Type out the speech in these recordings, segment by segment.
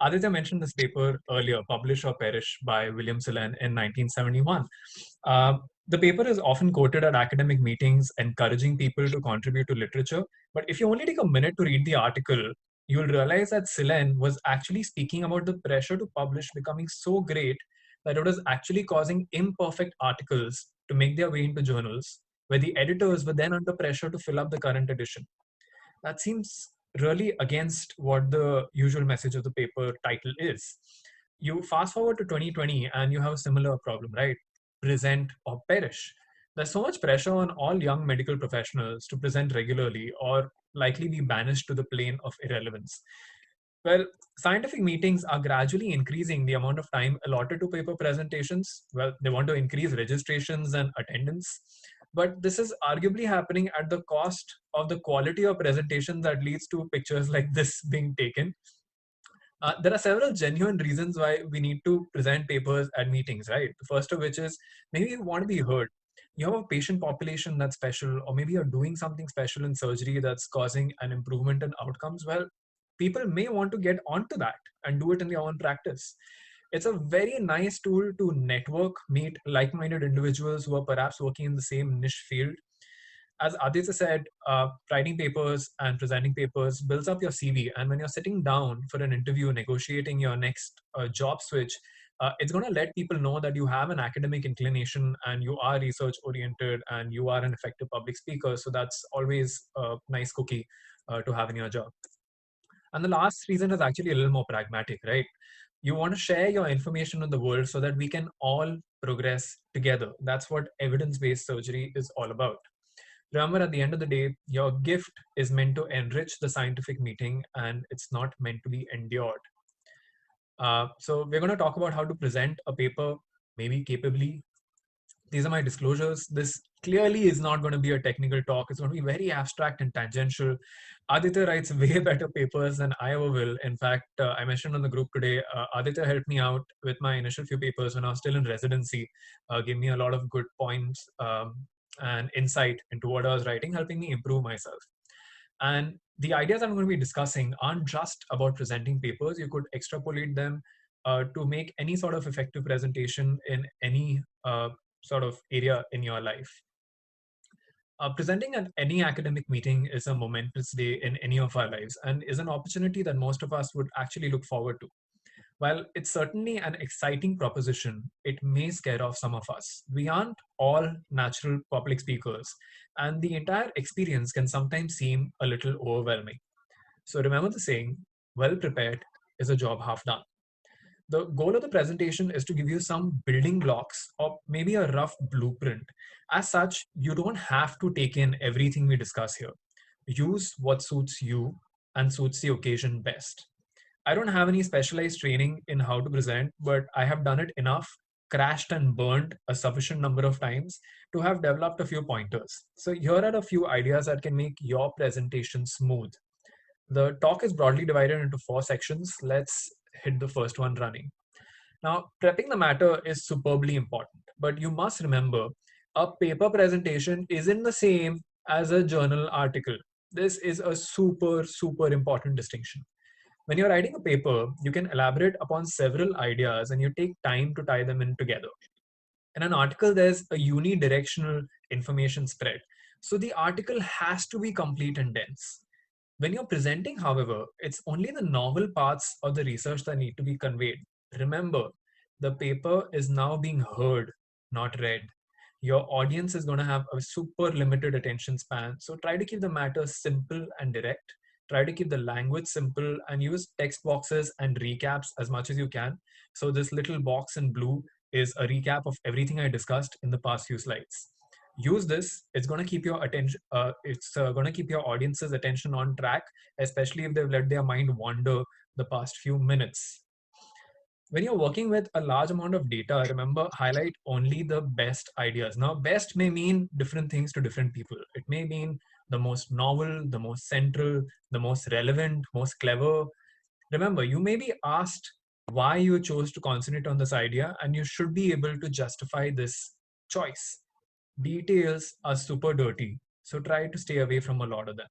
Aditya mentioned this paper earlier, Publish or Perish by William Sillen in 1971. The paper is often quoted at academic meetings, encouraging people to contribute to literature. But if you only take a minute to read the article, you'll realize that Sillen was actually speaking about the pressure to publish becoming so great that it was actually causing imperfect articles to make their way into journals, where the editors were then under pressure to fill up the current edition. That seems really against what the usual message of the paper title is. You fast forward to 2020 and you have a similar problem, right? Present or perish. There's so much pressure on all young medical professionals to present regularly or likely be banished to the plane of irrelevance. Well, scientific meetings are gradually increasing the amount of time allotted to paper presentations. Well, they want to increase registrations and attendance, but this is arguably happening at the cost of the quality of presentation that leads to pictures like this being taken. There are several genuine reasons why we need to present papers at meetings, right? The first of which is maybe you want to be heard. You have a patient population that's special, or maybe you're doing something special in surgery that's causing an improvement in outcomes. Well, people may want to get onto that and do it in their own practice. It's a very nice tool to network, meet like minded individuals who are perhaps working in the same niche field. As Aditya said, writing papers and presenting papers builds up your CV. And when you're sitting down for an interview, negotiating your next job switch, it's going to let people know that you have an academic inclination and you are research oriented and you are an effective public speaker. So that's always a nice cookie to have in your job. And the last reason is actually a little more pragmatic, right? You want to share your information with the world so that we can all progress together. That's what evidence based surgery is all about. Remember, at the end of the day, your gift is meant to enrich the scientific meeting and it's not meant to be endured. So, we're going to talk about how to present a paper, maybe capably. These are my disclosures. This clearly is not going to be a technical talk. It's going to be very abstract and tangential. Aditya writes way better papers than I ever will. In fact, I mentioned on the group today, Aditya helped me out with my initial few papers when I was still in residency, gave me a lot of good points and insight into what I was writing, helping me improve myself. And the ideas I'm going to be discussing aren't just about presenting papers. You could extrapolate them to make any sort of effective presentation in any sort of area in your life. Presenting at any academic meeting is a momentous day in any of our lives and is an opportunity that most of us would actually look forward to. While it's certainly an exciting proposition, it may scare off some of us. We aren't all natural public speakers, and the entire experience can sometimes seem a little overwhelming. So remember the saying, well prepared is a job half done. The goal of the presentation is to give you some building blocks or maybe a rough blueprint. As such, you don't have to take in everything we discuss here. Use what suits you and suits the occasion best. I don't have any specialized training in how to present, but I have done it enough, crashed and burned a sufficient number of times to have developed a few pointers. So here are a few ideas that can make your presentation smooth. The talk is broadly divided into 4 sections. Let's hit the first one running. Now, prepping the matter is superbly important, but you must remember a paper presentation isn't the same as a journal article. This is a super important distinction. When you're writing a paper, you can elaborate upon several ideas and you take time to tie them in together. In an article, there's a unidirectional information spread. So the article has to be complete and dense. When you're presenting, however, it's only the novel parts of the research that need to be conveyed. Remember, the paper is now being heard, not read. Your audience is going to have a super limited attention span. So try to keep the matter simple and direct. Try to keep the language simple and use text boxes and recaps as much as you can. So this little box in blue is a recap of everything I discussed in the past few slides. Use this. It's going to keep your attention. It's going to keep your audience's attention on track, especially if they've let their mind wander the past few minutes. When you're working with a large amount of data, remember, highlight only the best ideas. Now, best may mean different things to different people. It may mean the most novel, the most central, the most relevant, most clever. Remember, you may be asked why you chose to concentrate on this idea, and you should be able to justify this choice. Details are super dirty, so try to stay away from a lot of them.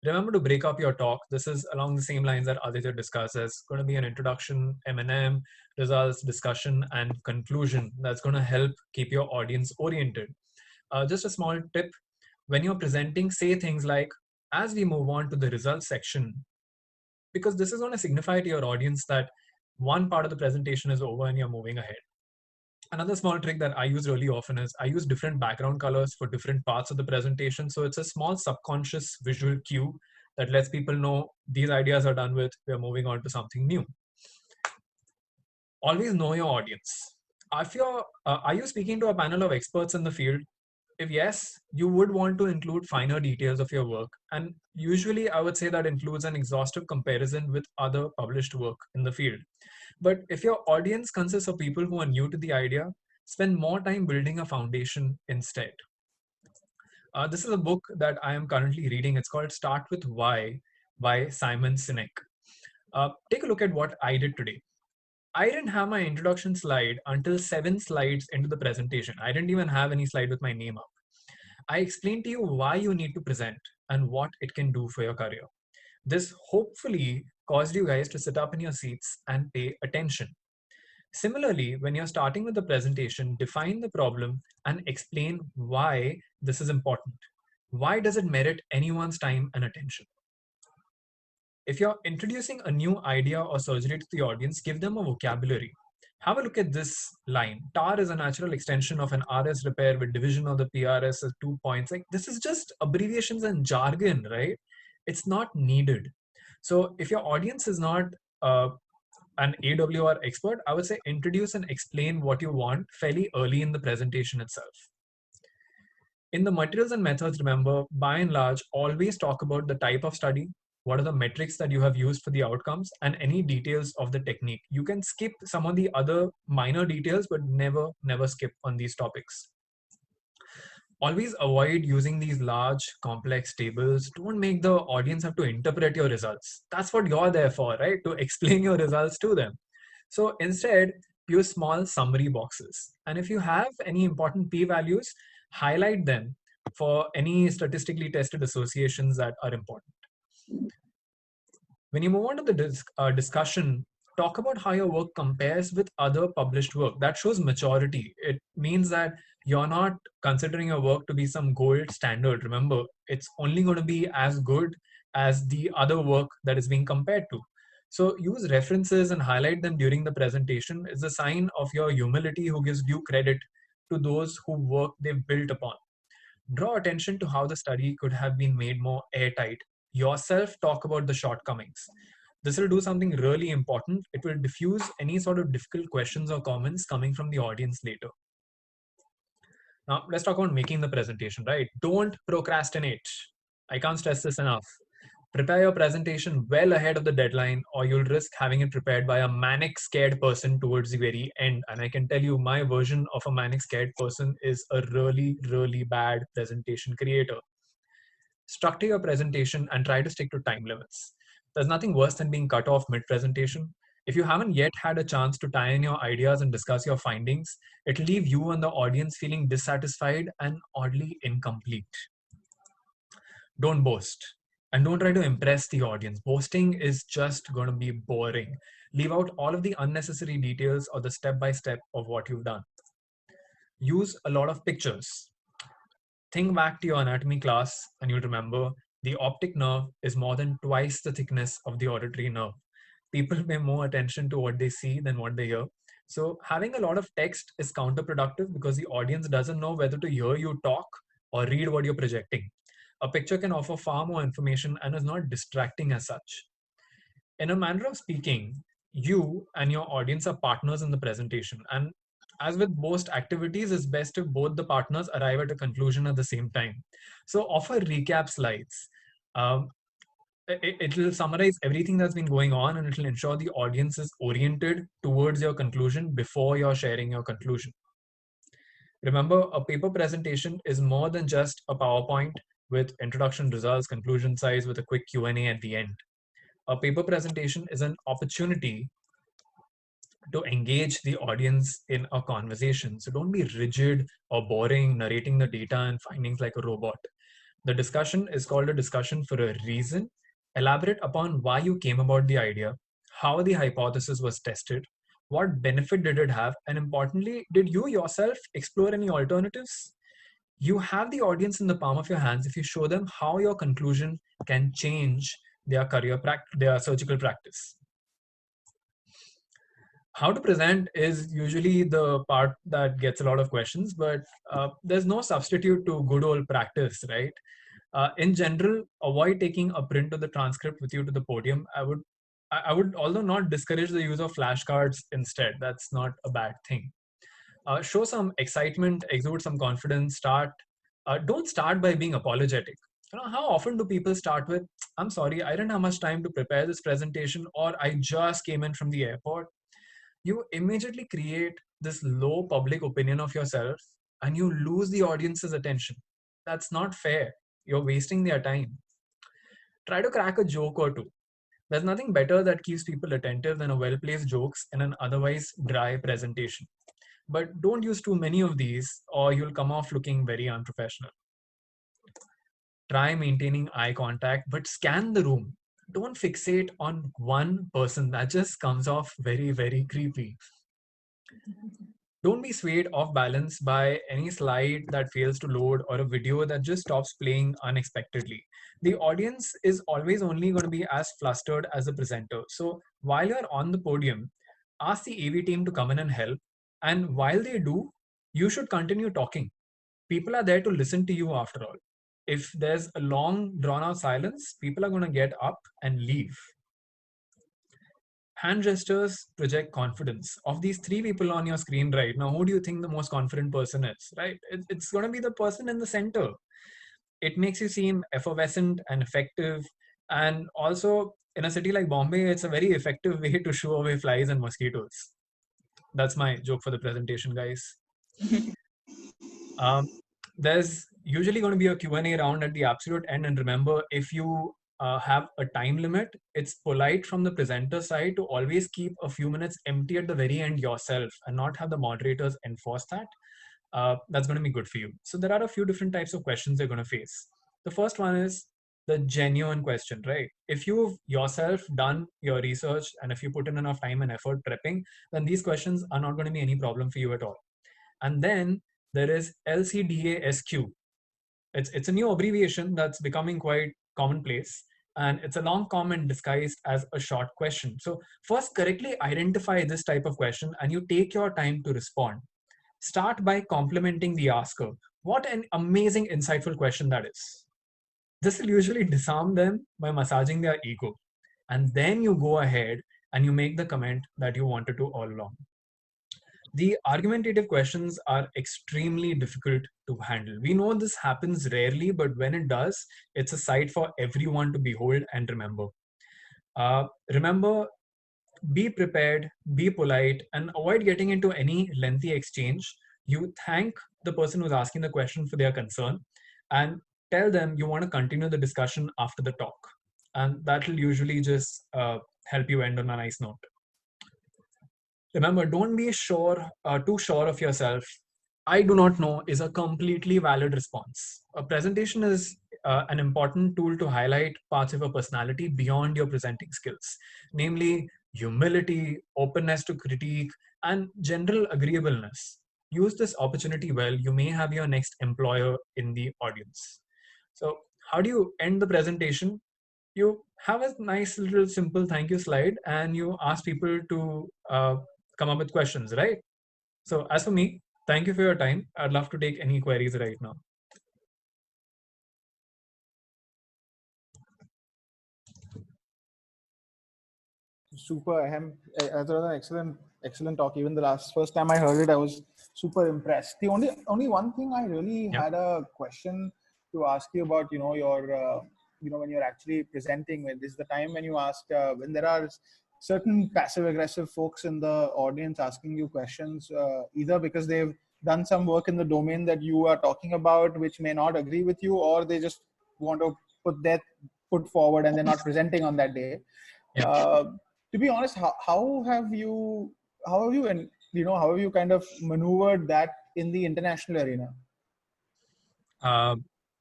Remember to break up your talk. This is along the same lines that Aditya discussed. There's going to be an introduction, M&M, results, discussion, and conclusion that's going to help keep your audience oriented. Just a small tip, when you're presenting, say things like, as we move on to the results section, because this is going to signify to your audience that one part of the presentation is over and you're moving ahead. Another small trick that I use really often is I use different background colors for different parts of the presentation. So it's a small subconscious visual cue that lets people know these ideas are done with, we're moving on to something new. Always know your audience. If you're, are you speaking to a panel of experts in the field? If yes, you would want to include finer details of your work. And usually I would say that includes an exhaustive comparison with other published work in the field. But if your audience consists of people who are new to the idea, spend more time building a foundation instead. This is a book that I am currently reading. It's called Start With Why by Simon Sinek. Take a look at what I did today. I didn't have my introduction slide until 7 slides into the presentation. I didn't even have any slide with my name up. I explained to you why you need to present and what it can do for your career. This hopefully caused you guys to sit up in your seats and pay attention. Similarly, when you're starting with the presentation, define the problem and explain why this is important. Why does it merit anyone's time and attention? If you're introducing a new idea or surgery to the audience, give them a vocabulary. Have a look at this line. TAR is a natural extension of an RS repair with division of the PRS as 2 points. Like, this is just abbreviations and jargon, right? It's not needed. So if your audience is not an AWR expert, I would say introduce and explain what you want fairly early in the presentation itself. In the materials and methods, remember, by and large, always talk about the type of study, what are the metrics that you have used for the outcomes, and any details of the technique. You can skip some of the other minor details, but never skip on these topics. Always avoid using these large, complex tables. Don't make the audience have to interpret your results. That's what you're there for, right? To explain your results to them. So instead, use small summary boxes. And if you have any important p-values, highlight them for any statistically tested associations that are important. When you move on to the discussion, talk about how your work compares with other published work. That shows maturity. It means that you're not considering your work to be some gold standard. Remember, it's only going to be as good as the other work that is being compared to. So use references and highlight them during the presentation. It's a sign of your humility who gives due credit to those whose work they've built upon. Draw attention to how the study could have been made more airtight. Yourself talk about the shortcomings. This will do something really important. It will diffuse any sort of difficult questions or comments coming from the audience later. Now, let's talk about making the presentation, right? Don't procrastinate. I can't stress this enough. Prepare your presentation well ahead of the deadline, or you'll risk having it prepared by a manic scared person towards the very end. And I can tell you, my version of a manic scared person is a really bad presentation creator. Structure your presentation and try to stick to time limits. There's nothing worse than being cut off mid-presentation. If you haven't yet had a chance to tie in your ideas and discuss your findings, it'll leave you and the audience feeling dissatisfied and oddly incomplete. Don't boast. And don't try to impress the audience. Boasting is just going to be boring. Leave out all of the unnecessary details or the step-by-step of what you've done. Use a lot of pictures. Think back to your anatomy class and you'll remember the optic nerve is more than twice the thickness of the auditory nerve. People pay more attention to what they see than what they hear. So having a lot of text is counterproductive because the audience doesn't know whether to hear you talk or read what you're projecting. A picture can offer far more information and is not distracting as such. In a manner of speaking, you and your audience are partners in the presentation. And as with most activities, it's best if both the partners arrive at a conclusion at the same time. So offer recap slides. It will summarize everything that's been going on and it will ensure the audience is oriented towards your conclusion before you're sharing your conclusion. Remember, a paper presentation is more than just a PowerPoint with introduction, results, conclusion slides with a quick Q&A at the end. A paper presentation is an opportunity to engage the audience in a conversation. So don't be rigid or boring, narrating the data and findings like a robot. The discussion is called a discussion for a reason. Elaborate upon why you came about the idea, how the hypothesis was tested, what benefit did it have, and importantly, did you yourself explore any alternatives? You have the audience in the palm of your hands if you show them how your conclusion can change their their surgical practice. How to present is usually the part that gets a lot of questions, but there's no substitute to good old practice, right? In general, avoid taking a print of the transcript with you to the podium. I would, although not discourage the use of flashcards instead. That's not a bad thing. Show some excitement, exude some confidence. Don't start by being apologetic. How often do people start with, "I'm sorry, I didn't have much time to prepare this presentation," or "I just came in from the airport." You immediately create this low public opinion of yourself and you lose the audience's attention. That's not fair. You're wasting their time. Try to crack a joke or two. There's nothing better that keeps people attentive than a well-placed jokes in an otherwise dry presentation. But don't use too many of these or you'll come off looking very unprofessional. Try maintaining eye contact, but scan the room. Don't fixate on one person. That just comes off very, very creepy. Don't be swayed off balance by any slide that fails to load or a video that just stops playing unexpectedly. The audience is always only going to be as flustered as the presenter. So while you're on the podium, ask the AV team to come in and help. And while they do, you should continue talking. People are there to listen to you after all. If there's a long, drawn out silence, people are going to get up and leave. Hand gestures project confidence. Of these three people on your screen right now, who do you think the most confident person is, right? It's going to be the person in the center. It makes you seem effervescent and effective. And also, in a city like Bombay, it's a very effective way to shoo away flies and mosquitoes. That's my joke for the presentation, guys. There's usually going to be a Q&A round at the absolute end. And remember, if you have a time limit, it's polite from the presenter side to always keep a few minutes empty at the very end yourself and not have the moderators enforce that. That's going to be good for you. So there are a few different types of questions they're going to face. The first one is the genuine question, right? If you've yourself done your research and if you put in enough time and effort prepping, then these questions are not going to be any problem for you at all. And then there is LCDASQ. It's a new abbreviation that's becoming quite commonplace. And it's a long comment disguised as a short question. So first, correctly identify this type of question and you take your time to respond. Start by complimenting the asker. What an amazing, insightful question that is. This will usually disarm them by massaging their ego. And then you go ahead and you make the comment that you wanted to all along. The argumentative questions are extremely difficult to handle. We know this happens rarely, but when it does, it's a sight for everyone to behold and remember. Remember, be prepared, be polite, and avoid getting into any lengthy exchange. You thank the person who's asking the question for their concern and tell them you want to continue the discussion after the talk. And that will usually just help you end on a nice note. Remember, don't be too sure of yourself. "I do not know" is a completely valid response. A presentation is an important tool to highlight parts of your personality beyond your presenting skills, namely humility, openness to critique, and general agreeableness. Use this opportunity well. You may have your next employer in the audience. So, how do you end the presentation? You have a nice little simple thank you slide and you ask people to come up with questions, right? So as for me, thank you for your time. I'd love to take any queries right now. Super. I thought an excellent talk. Even the first time I heard it, I was super impressed. The only one thing I really had a question to ask you about, your, when you're actually presenting, when this is the time when you ask, when there are certain passive aggressive folks in the audience asking you questions, either because they've done some work in the domain that you are talking about, which may not agree with you, or they just want to put forward and they're not presenting on that day. To be honest, how have you kind of maneuvered that in the international arena?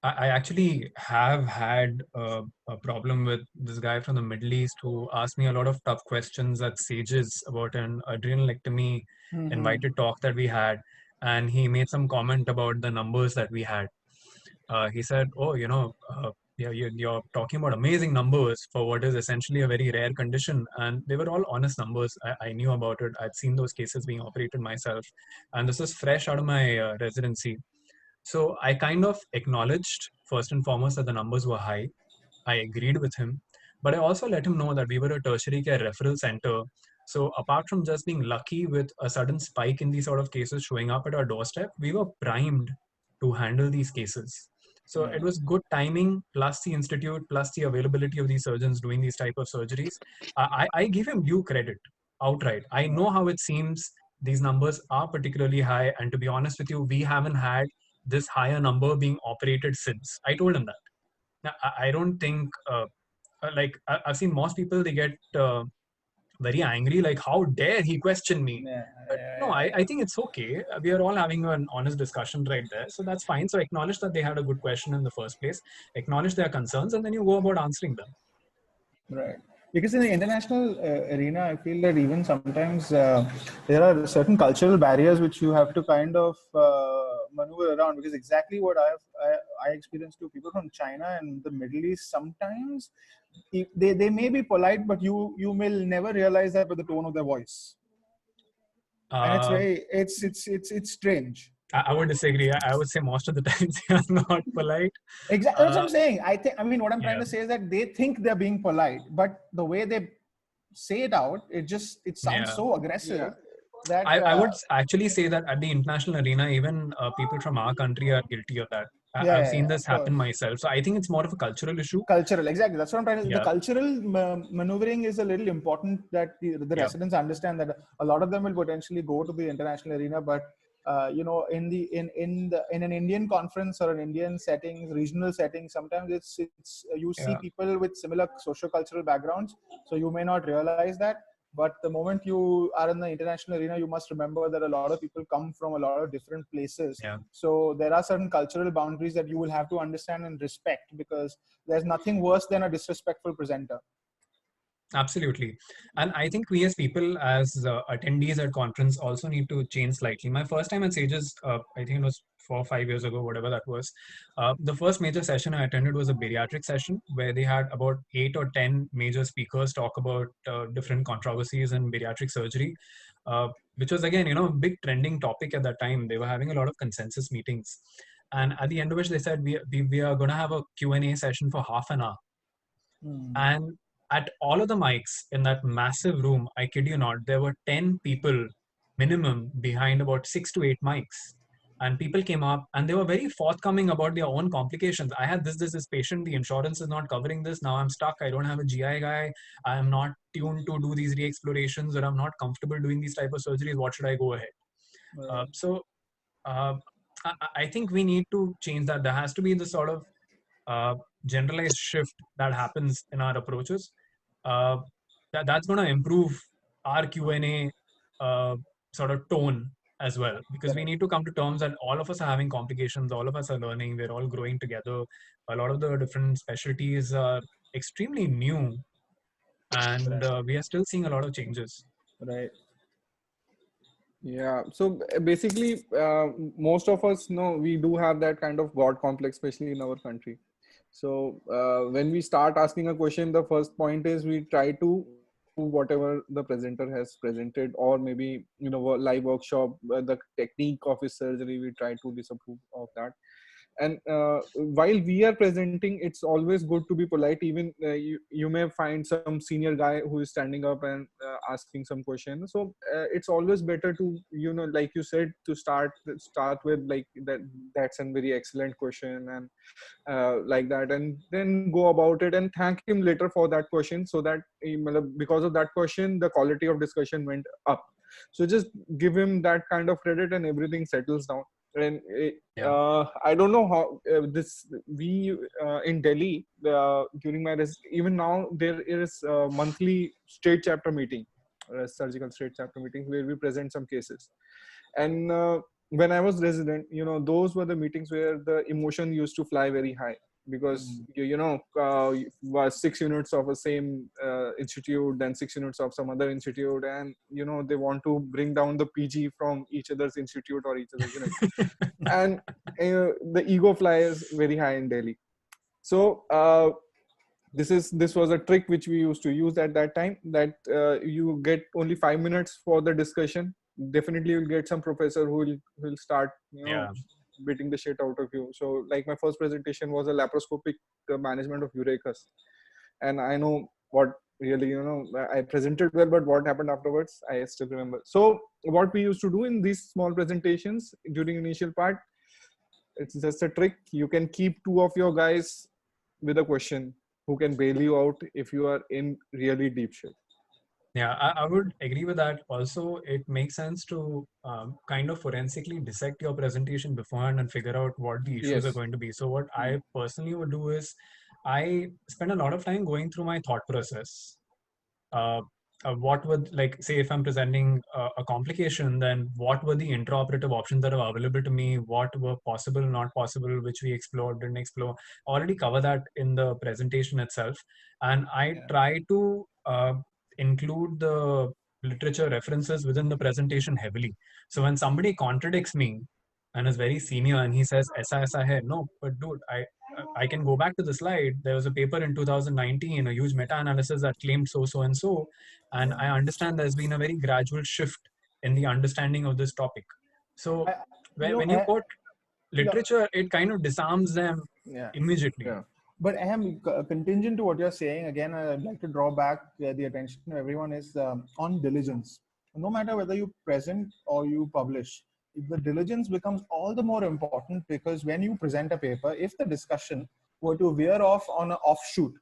I actually have had a problem with this guy from the Middle East who asked me a lot of tough questions at Sages about an adrenalectomy invited talk that we had. And he made some comment about the numbers that we had. He said, "Oh, yeah, you're talking about amazing numbers for what is essentially a very rare condition." And they were all honest numbers. I knew about it. I'd seen those cases being operated myself. And this is fresh out of my residency. So I kind of acknowledged first and foremost that the numbers were high. I agreed with him, but I also let him know that we were a tertiary care referral center. So apart from just being lucky with a sudden spike in these sort of cases showing up at our doorstep, we were primed to handle these cases. So it was good timing, plus the institute, plus the availability of these surgeons doing these type of surgeries. I give him due credit outright. I know how it seems. These numbers are particularly high, and to be honest with you, we haven't had this higher number being operated since. I told him that. Now, I don't think, I've seen most people, they get very angry, like, how dare he question me? But no, I think it's okay. We are all having an honest discussion right there. So that's fine. So acknowledge that they had a good question in the first place, acknowledge their concerns, and then you go about answering them. Right. Because in the international arena, I feel that even sometimes there are certain cultural barriers which you have to kind of maneuver around. Because exactly what I experienced to people from China and the Middle East, sometimes they may be polite, but you will never realize that by the tone of their voice, and it's Uh, very it's strange. I would disagree. I would say most of the times they are not polite. Exactly, that's what I'm saying. I mean, what I'm trying Yeah, to say is that they think they're being polite, but the way they say it out, it sounds yeah. so aggressive that I would actually say that at the international arena, even people from our country are guilty of that. I've seen of this happen course. myself. So I think it's more of a cultural issue. Cultural, exactly. That's what I'm trying to. The Yeah, cultural maneuvering is a little important that the yeah, residents understand that a lot of them will potentially go to the international arena, but in an Indian conference or an Indian settings, regional settings, sometimes it's you see yeah. people with similar socio-cultural backgrounds, so you may not realize that. But the moment you are in the international arena, you must remember that a lot of people come from a lot of different places. Yeah. So there are certain cultural boundaries that you will have to understand and respect, because there's nothing worse than a disrespectful presenter. Absolutely. And I think we as people, as attendees at conference, also need to change slightly. My first time at Sages, I think it was 4 or 5 years ago, whatever that was. The first major session I attended was a bariatric session where they had about 8 or 10 major speakers talk about different controversies in bariatric surgery, which was, again, a big trending topic at that time. They were having a lot of consensus meetings. And at the end of which they said, we are going to have a Q&A session for half an hour. And at all of the mics in that massive room, I kid you not, there were 10 people minimum behind about 6 to 8 mics. And people came up and they were very forthcoming about their own complications. I had this patient, the insurance is not covering this. Now I'm stuck. I don't have a GI guy. I am not tuned to do these re-explorations, or I'm not comfortable doing these type of surgeries. What should I go ahead? So uh, I think we need to change that. There has to be this sort of uh, generalized shift that happens in our approaches. Uh, that's going to improve our Q&A sort of tone as well, because we Correct. need to come to terms that all of us are having complications, all of us are learning, we're all growing together. A lot of the different specialties are extremely new, and Right. we are still seeing a lot of changes. Right. Yeah. So basically, most of us know we do have that kind of God complex, especially in our country. So when we start asking a question, the first point is we try to disapprove whatever the presenter has presented, or maybe live workshop, the technique of his surgery. We try to disapprove of that. And while we are presenting, it's always good to be polite. Even you may find some senior guy who is standing up and asking some questions. So it's always better to, like you said, to start with like that's a very excellent question, and like that, and then go about it and thank him later for that question, so that because of that question the quality of discussion went up. So just give him that kind of credit and everything settles down. And Yeah. I don't know how we in Delhi during my even now there is a monthly state chapter meeting, surgical state chapter meetings, where we present some cases. And when I was resident, those were the meetings where the emotion used to fly very high, because was 6 units of the same institute, then 6 units of some other institute, and they want to bring down the PG from each other's institute or each other's unit, and the ego flies very high in Delhi. So this was a trick which we used to use at that time, that you get only 5 minutes for the discussion. Definitely you'll get some professor who will start beating the shit out of you. So like my first presentation was a laparoscopic management of urachus, and I know what really I presented well, but what happened afterwards I still remember. So what we used to do in these small presentations during initial part, it's just a trick. You can keep 2 of your guys with a question who can bail you out if you are in really deep shit. Yeah, I would agree with that. Also, it makes sense to kind of forensically dissect your presentation beforehand and figure out what the issues are going to be. So what I personally would do is I spend a lot of time going through my thought process. What would, like, say if I'm presenting a complication, then what were the intraoperative options that are available to me? What were possible, not possible, which we explored, didn't explore? Already cover that in the presentation itself. And I try to include the literature references within the presentation heavily. So when somebody contradicts me and is very senior and he says, "Aisa hai," no, but dude, I can go back to the slide. There was a paper in 2019, a huge meta-analysis that claimed so and so. And I understand there's been a very gradual shift in the understanding of this topic. So when you quote literature, it kind of disarms them immediately. Yeah. But contingent to what you're saying, again, I'd like to draw back the attention of everyone is on diligence. No matter whether you present or you publish, the diligence becomes all the more important, because when you present a paper, if the discussion were to veer off on an offshoot,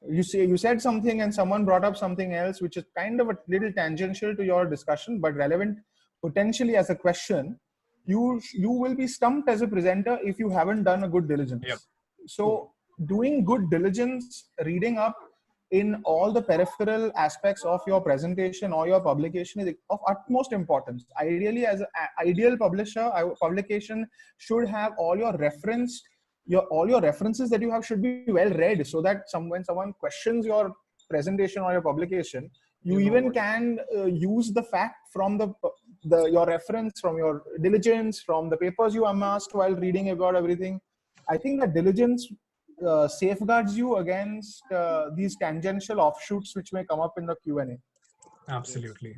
you said something and someone brought up something else, which is kind of a little tangential to your discussion, but relevant potentially as a question, you will be stumped as a presenter if you haven't done a good diligence. Yep. So doing good diligence, reading up in all the peripheral aspects of your presentation or your publication is of utmost importance. Ideally, as an ideal publisher, publication should have all your references that you have should be well read, so that when someone questions your presentation or your publication, you even can use the fact from your reference, from your diligence, from the papers you amassed while reading about everything. I think that diligence safeguards you against these tangential offshoots which may come up in the Q&A. Absolutely.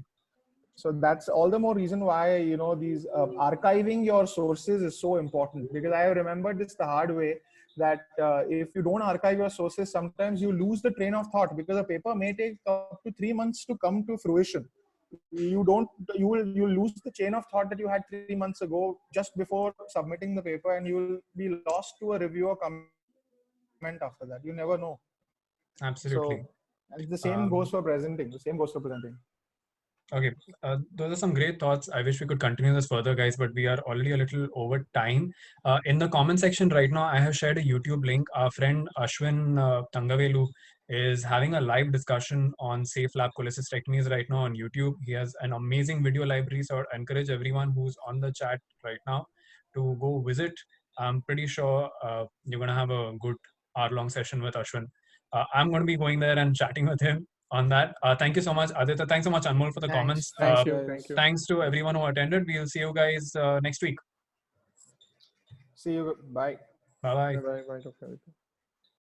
So that's all the more reason why these archiving your sources is so important, because I have remembered this the hard way, that if you don't archive your sources, sometimes you lose the train of thought, because a paper may take up to 3 months to come to fruition. You will lose the chain of thought that you had 3 months ago just before submitting the paper, and you will be lost to a reviewer comment after that. You never know. Absolutely. So, and the same goes for presenting. Okay, those are some great thoughts. I wish we could continue this further, guys, but we are already a little over time. In the comment section right now, I have shared a YouTube link. Our friend Ashwin Tangavelu is having a live discussion on safe lab cholecystectomies right now on YouTube. He has an amazing video library, so I encourage everyone who's on the chat right now to go visit. I'm pretty sure you're going to have a good hour-long session with Ashwin. I'm going to be going there and chatting with him on that. Thank you so much, Aditya. Thanks so much, Anmol, for the comments. Thank you. Thanks to everyone who attended. We'll see you guys next week. See you. Bye. Bye-bye. Bye.